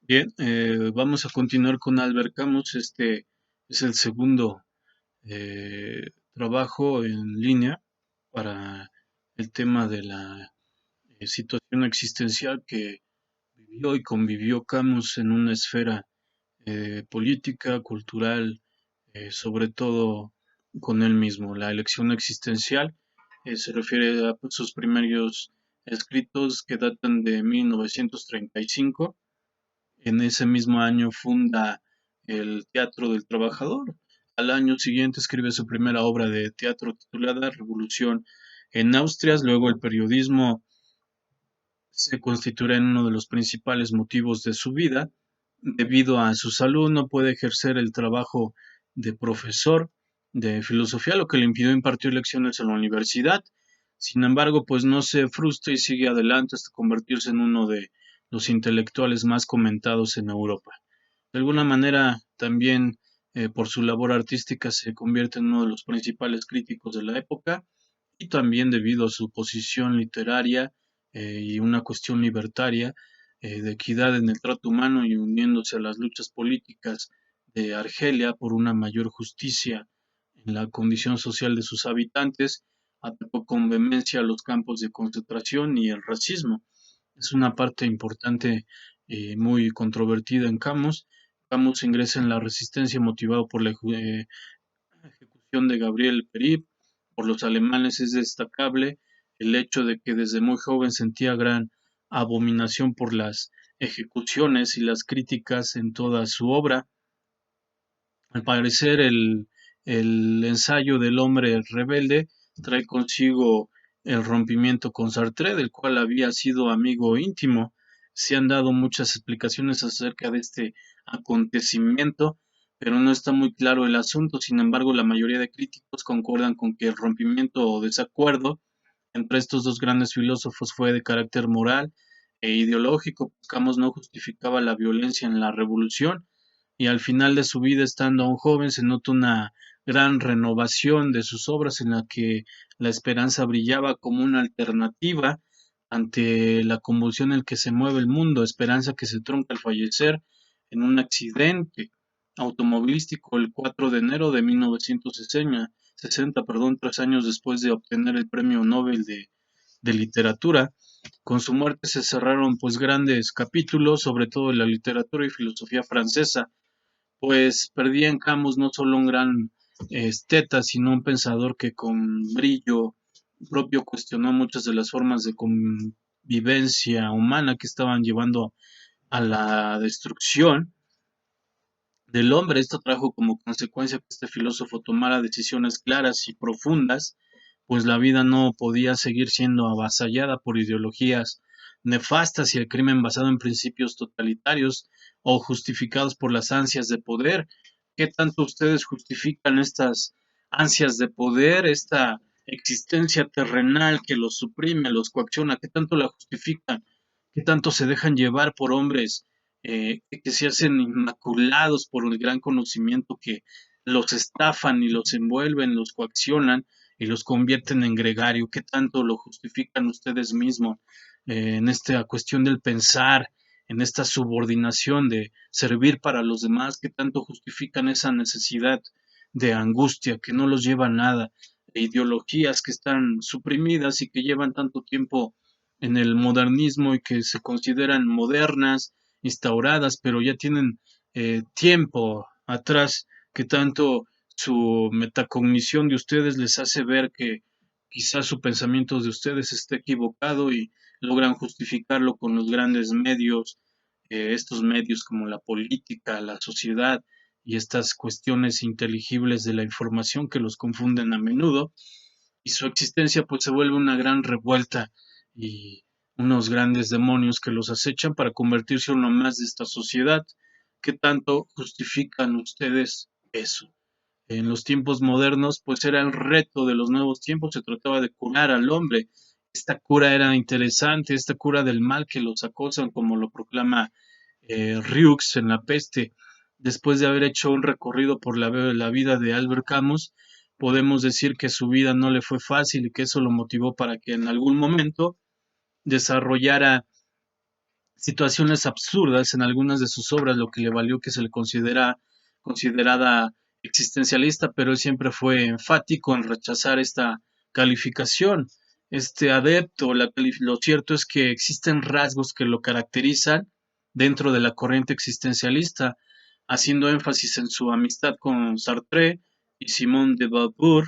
Bien, vamos a continuar con Albert Camus. Este es el segundo trabajo en línea para el tema de la situación existencial que vivió y convivió Camus en una esfera política, cultural, sobre todo con él mismo. La elección existencial se refiere a sus primeros escritos que datan de 1935. En ese mismo año funda el Teatro del Trabajador. Al año siguiente escribe su primera obra de teatro titulada Revolución en Austria. Luego el periodismo se constituirá en uno de los principales motivos de su vida. Debido a su salud no puede ejercer el trabajo de profesor de filosofía, lo que le impidió impartir lecciones en la universidad. Sin embargo, pues no se frustra y sigue adelante hasta convertirse en uno de los intelectuales más comentados en Europa. De alguna manera, también por su labor artística se convierte en uno de los principales críticos de la época y también debido a su posición literaria y una cuestión libertaria de equidad en el trato humano y uniéndose a las luchas políticas de Argelia por una mayor justicia en la condición social de sus habitantes, atacó con vehemencia los campos de concentración y el racismo. Es una parte importante y muy controvertida en Camus. Camus ingresa en la resistencia motivado por la ejecución de Gabriel Perib por los alemanes. Es destacable el hecho de que desde muy joven sentía gran abominación por las ejecuciones y las críticas en toda su obra. Al parecer, el ensayo del hombre rebelde trae consigo el rompimiento con Sartre, del cual había sido amigo íntimo. Se han dado muchas explicaciones acerca de este acontecimiento, pero no está muy claro el asunto. Sin embargo, la mayoría de críticos concuerdan con que el rompimiento o desacuerdo entre estos dos grandes filósofos fue de carácter moral e ideológico. Camus no justificaba la violencia en la revolución y al final de su vida, estando aún joven, se nota una gran renovación de sus obras en la que la esperanza brillaba como una alternativa ante la convulsión en que se mueve el mundo, esperanza que se trunca al fallecer en un accidente automovilístico el 4 de enero de 1960, 3 años después de obtener el Premio Nobel de Literatura. Con su muerte se cerraron pues grandes capítulos, sobre todo en la literatura y filosofía francesa, pues perdía en Camus no solo un gran esteta, sino un pensador que con brillo propio cuestionó muchas de las formas de convivencia humana que estaban llevando a la destrucción del hombre. Esto trajo como consecuencia que este filósofo tomara decisiones claras y profundas, pues la vida no podía seguir siendo avasallada por ideologías nefastas y el crimen basado en principios totalitarios o justificados por las ansias de poder. ¿Qué tanto ustedes justifican estas ansias de poder, esta existencia terrenal que los suprime, los coacciona? ¿Qué tanto la justifican? ¿Qué tanto se dejan llevar por hombres que se hacen inmaculados por el gran conocimiento, que los estafan y los envuelven, los coaccionan y los convierten en gregario? ¿Qué tanto lo justifican ustedes mismos en esta cuestión del pensar, en esta subordinación de servir para los demás? ¿Qué tanto justifican esa necesidad de angustia que no los lleva a nada, de ideologías que están suprimidas y que llevan tanto tiempo en el modernismo y que se consideran modernas, instauradas, pero ya tienen tiempo atrás, que tanto su metacognición de ustedes les hace ver que quizás su pensamiento de ustedes esté equivocado y logran justificarlo con los grandes medios, estos medios como la política, la sociedad y estas cuestiones inteligibles de la información que los confunden a menudo, y su existencia pues se vuelve una gran revuelta y unos grandes demonios que los acechan para convertirse en uno más de esta sociedad. ¿Qué tanto justifican ustedes eso? En los tiempos modernos, pues era el reto de los nuevos tiempos, se trataba de curar al hombre. Esta cura era interesante, esta cura del mal que los acosan, como lo proclama Rieux en La Peste. Después de haber hecho un recorrido por la vida de Albert Camus, podemos decir que su vida no le fue fácil y que eso lo motivó para que en algún momento desarrollara situaciones absurdas en algunas de sus obras, lo que le valió que se le considerada existencialista, pero él siempre fue enfático en rechazar esta calificación, este adepto. Lo cierto es que existen rasgos que lo caracterizan dentro de la corriente existencialista, haciendo énfasis en su amistad con Sartre y Simone de Beauvoir,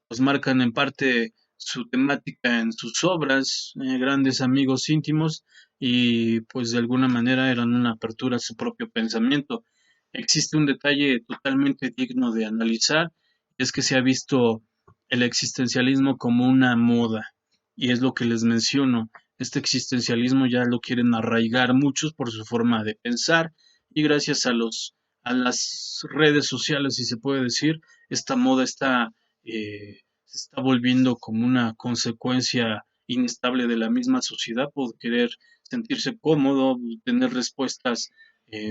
pues marcan en parte su temática en sus obras, grandes amigos íntimos, y pues de alguna manera eran una apertura a su propio pensamiento. Existe un detalle totalmente digno de analizar, es que se ha visto el existencialismo como una moda, y es lo que les menciono. Este existencialismo ya lo quieren arraigar muchos por su forma de pensar, y gracias a las redes sociales, si se puede decir, esta moda se está volviendo como una consecuencia inestable de la misma sociedad por querer sentirse cómodo, tener respuestas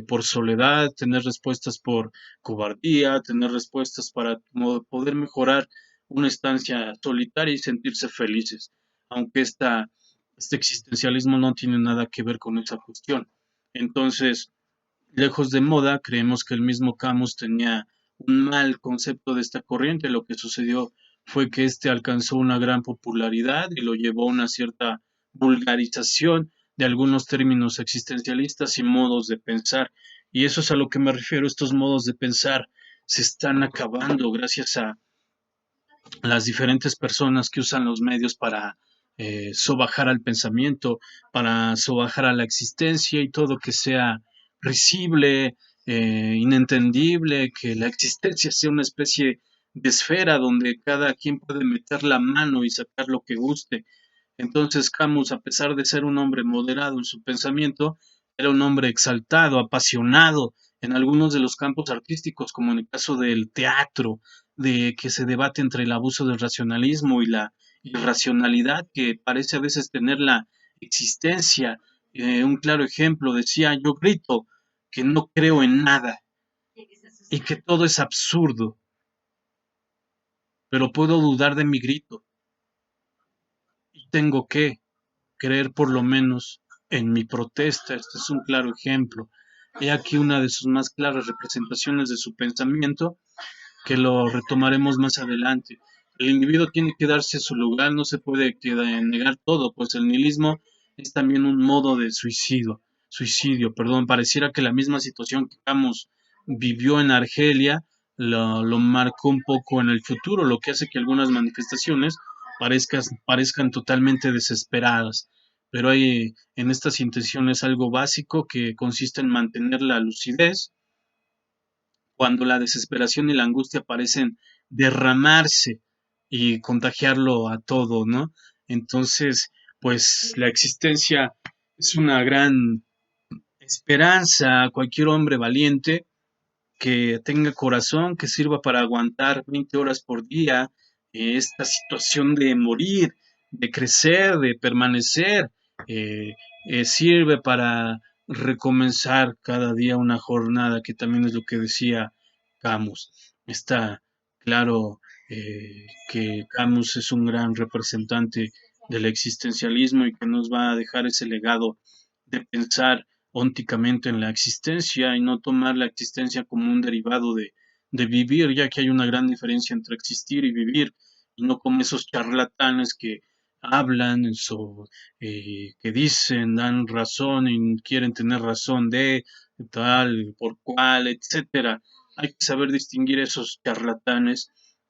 por soledad, tener respuestas por cobardía, tener respuestas para poder mejorar una estancia solitaria y sentirse felices, aunque este existencialismo no tiene nada que ver con esa cuestión. Entonces, lejos de moda, creemos que el mismo Camus tenía un mal concepto de esta corriente. Lo que sucedió fue que este alcanzó una gran popularidad y lo llevó a una cierta vulgarización de algunos términos existencialistas y modos de pensar. Y eso es a lo que me refiero. Estos modos de pensar se están acabando gracias a las diferentes personas que usan los medios para sobajar al pensamiento, para sobajar a la existencia y todo que sea risible, inentendible, que la existencia sea una especie de esfera donde cada quien puede meter la mano y sacar lo que guste. Entonces Camus, a pesar de ser un hombre moderado en su pensamiento, era un hombre exaltado, apasionado en algunos de los campos artísticos, como en el caso del teatro, de que se debate entre el abuso del racionalismo y la irracionalidad que parece a veces tener la existencia. Un claro ejemplo decía: yo grito que no creo en nada y que todo es absurdo, pero puedo dudar de mi grito y tengo que creer por lo menos en mi protesta. Este es un claro ejemplo. He aquí una de sus más claras representaciones de su pensamiento, que lo retomaremos más adelante. El individuo tiene que darse su lugar, no se puede negar todo, pues el nihilismo es también un modo de suicidio, perdón. Pareciera que la misma situación que Camus vivió en Argelia lo marcó un poco en el futuro, lo que hace que algunas manifestaciones parezcan totalmente desesperadas. Pero hay en estas intenciones algo básico que consiste en mantener la lucidez cuando la desesperación y la angustia parecen derramarse y contagiarlo a todo, ¿no? Entonces, pues la existencia es una gran esperanza a cualquier hombre valiente que tenga corazón, que sirva para aguantar 20 horas por día esta situación de morir, de crecer, de permanecer, eh, sirve para recomenzar cada día una jornada, que también es lo que decía Camus. Está claro que Camus es un gran representante del existencialismo y que nos va a dejar ese legado de pensar ónticamente en la existencia y no tomar la existencia como un derivado de vivir, ya que hay una gran diferencia entre existir y vivir, y no como esos charlatanes que hablan, que dicen, dan razón y quieren tener razón de tal, por cual, etcétera. Hay que saber distinguir esos charlatanes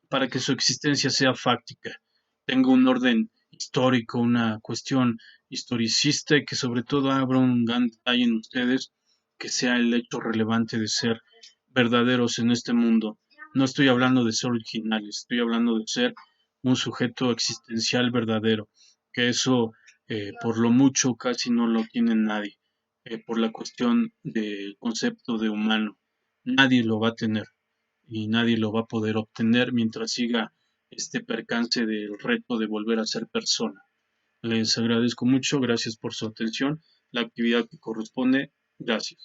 para que su existencia sea fáctica, tenga un orden histórico, una cuestión historicista y que sobre todo abra un gran detalle en ustedes, que sea el hecho relevante de ser verdaderos en este mundo. No estoy hablando de ser originales, estoy hablando de ser un sujeto existencial verdadero, que eso por lo mucho casi no lo tiene nadie, por la cuestión del concepto de humano. Nadie lo va a tener y nadie lo va a poder obtener mientras siga este percance del reto de volver a ser persona. Les agradezco mucho, gracias por su atención. La actividad que corresponde, gracias.